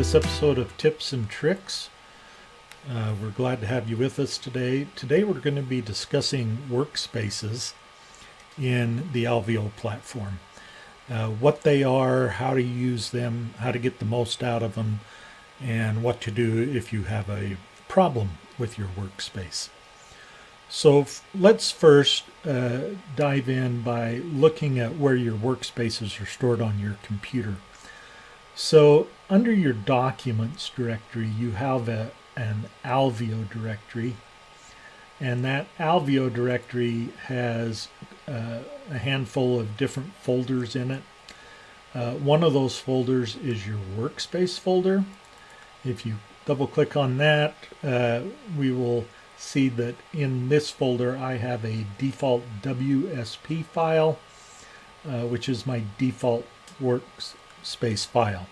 this episode of Tips and Tricks. We're glad to have you with us today. Today we're going to be discussing workspaces in the Alveo platform. What they are, how to use them, how to get the most out of them, and what to do if you have a problem with your workspace. So let's first dive in by looking at where your workspaces are stored on your computer. So under your Documents directory, you have an Alveo directory, and that Alveo directory has a handful of different folders in it. One of those folders is your Workspace folder. If you double click on that, we will see that in this folder I have a default WSP file, which is my default workspace file.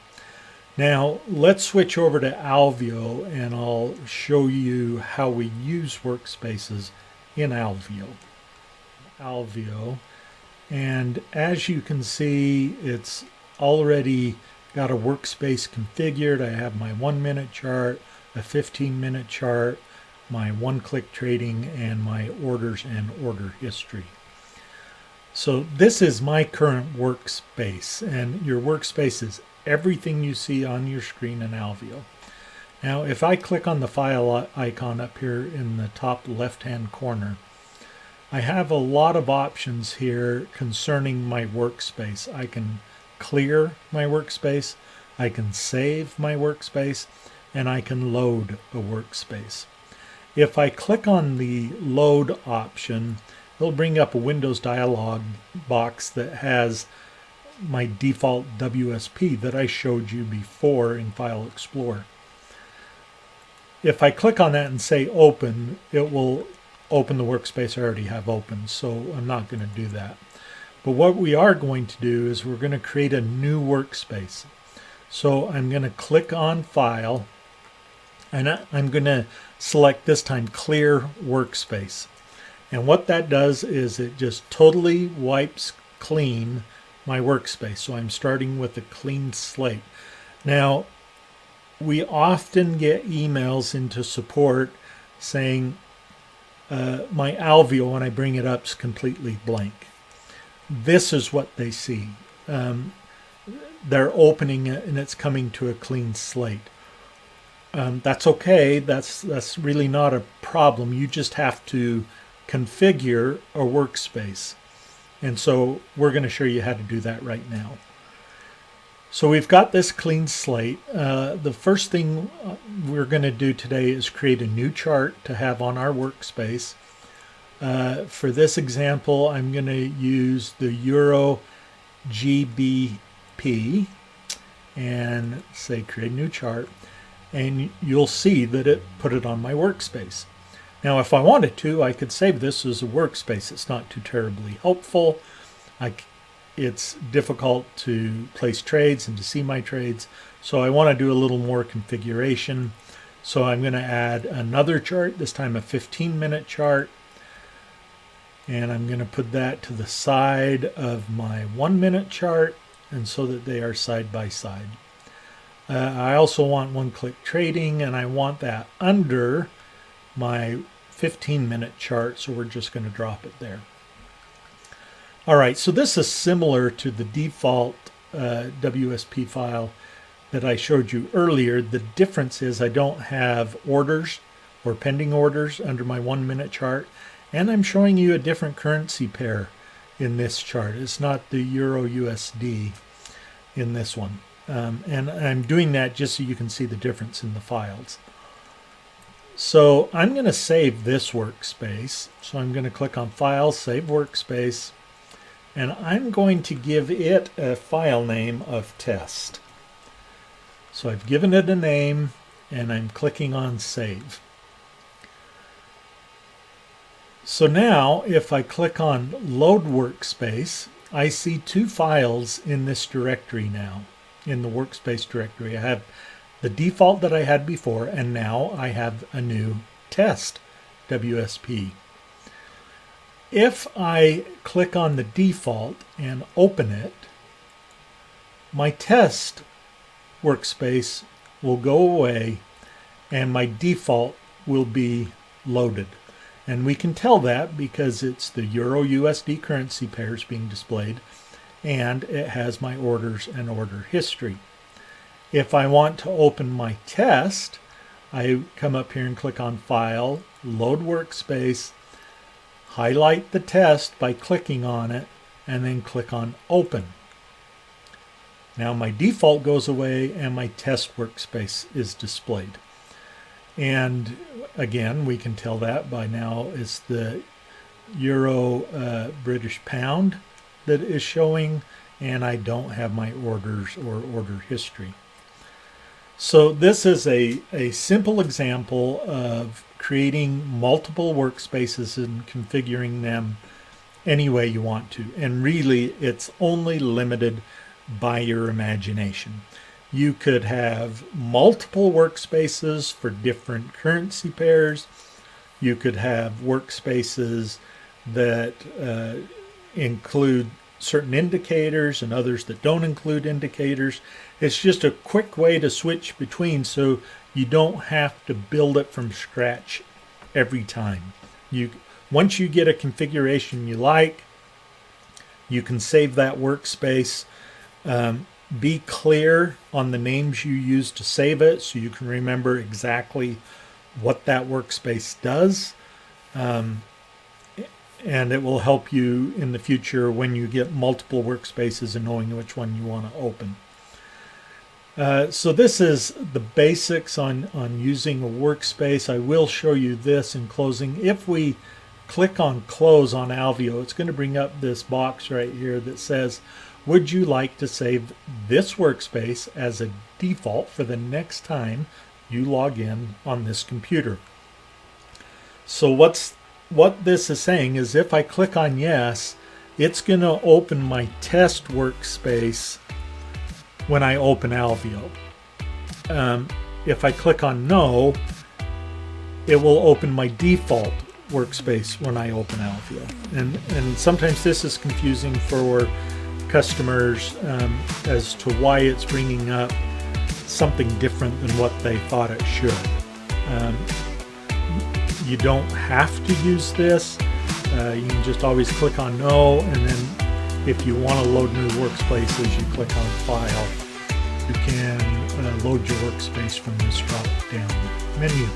Now let's switch over to Alveo and I'll show you how we use workspaces in Alveo. And as you can see, it's already got a workspace configured. I have my 1-minute chart, a 15-minute chart, my one-click trading, and my orders and order history. So this is my current workspace, and your workspace is everything you see on your screen in Alveo. Now if I click on the file icon up here in the top left-hand corner, I have a lot of options here concerning my workspace. I can clear my workspace, I can save my workspace, and I can load a workspace. If I click on the load option, it'll bring up a Windows dialog box that has my default WSP that I showed you before in File Explorer. If I click on that and say open, it will open the workspace I already have open, so I'm not going to do that. But what we are going to do is we're going to create a new workspace. So I'm going to click on File, and I'm going to select this time Clear Workspace. And what that does is it just totally wipes clean my workspace. So I'm starting with a clean slate. Now, we often get emails into support saying my Alveo, when I bring it up, is completely blank. This is what they see. They're opening it and it's coming to a clean slate. That's okay. That's really not a problem. You just have to configure a workspace. And so we're going to show you how to do that right now. So we've got this clean slate. The first thing we're going to do today is create a new chart to have on our workspace. For this example, I'm going to use the Euro GBP and say create a new chart. And you'll see that it put it on my workspace. Now if I wanted to, I could save this as a workspace. It's not too terribly helpful. It's difficult to place trades and to see my trades, so I want to do a little more configuration. So I'm going to add another chart, this time a 15-minute chart, and I'm going to put that to the side of my 1-minute chart, and so that they are side by side. I also want one-click trading, and I want that under my 15-minute chart, so we're just going to drop it there. All right, so this is similar to the default WSP file that I showed you earlier. The difference is I don't have orders or pending orders under my 1-minute chart, and I'm showing you a different currency pair in this chart. It's not the Euro USD in this one. And I'm doing that just so you can see the difference in the files. So I'm going to save this workspace. So I'm going to click on File, Save Workspace, and I'm going to give it a file name of test. So I've given it a name and I'm clicking on Save. So now if I click on Load Workspace, I see two files in this directory now. In the workspace directory, I have the default that I had before, and now I have a new test WSP. If I click on the default and open it, my test workspace will go away and my default will be loaded. And we can tell that because it's the Euro USD currency pairs being displayed, and it has my orders and order history. If I want to open my test, I come up here and click on File, Load Workspace, highlight the test by clicking on it, and then click on Open. Now my default goes away and my test workspace is displayed. And again, we can tell that by now it's the Euro British Pound that is showing, and I don't have my orders or order history. So this is a simple example of creating multiple workspaces and configuring them any way you want to. And really, it's only limited by your imagination. You could have multiple workspaces for different currency pairs. You could have workspaces that include certain indicators and others that don't include indicators. It's just a quick way to switch between, so you don't have to build it from scratch every time. Once you get a configuration you like, you can save that workspace. Be clear on the names you use to save it so you can remember exactly what that workspace does. And it will help you in the future when you get multiple workspaces and knowing which one you want to open. So this is the basics on using a workspace. I will show you this in closing. If we click on Close on Alveo, it's going to bring up this box right here that says, would you like to save this workspace as a default for the next time you log in on this computer? So what this is saying is if I click on yes, it's going to open my test workspace when I open Alveo. If I click on no, it will open my default workspace when I open Alveo. And sometimes this is confusing for customers as to why it's bringing up something different than what they thought it should. You don't have to use this. You can just always click on no, and then if you want to load new workspaces, you click on File. You can load your workspace from this drop-down menu.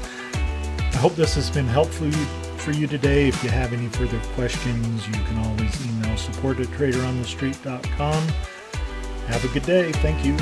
I hope this has been helpful for you today. If you have any further questions, you can always email support@traderonthestreet.com. Have a good day. Thank you.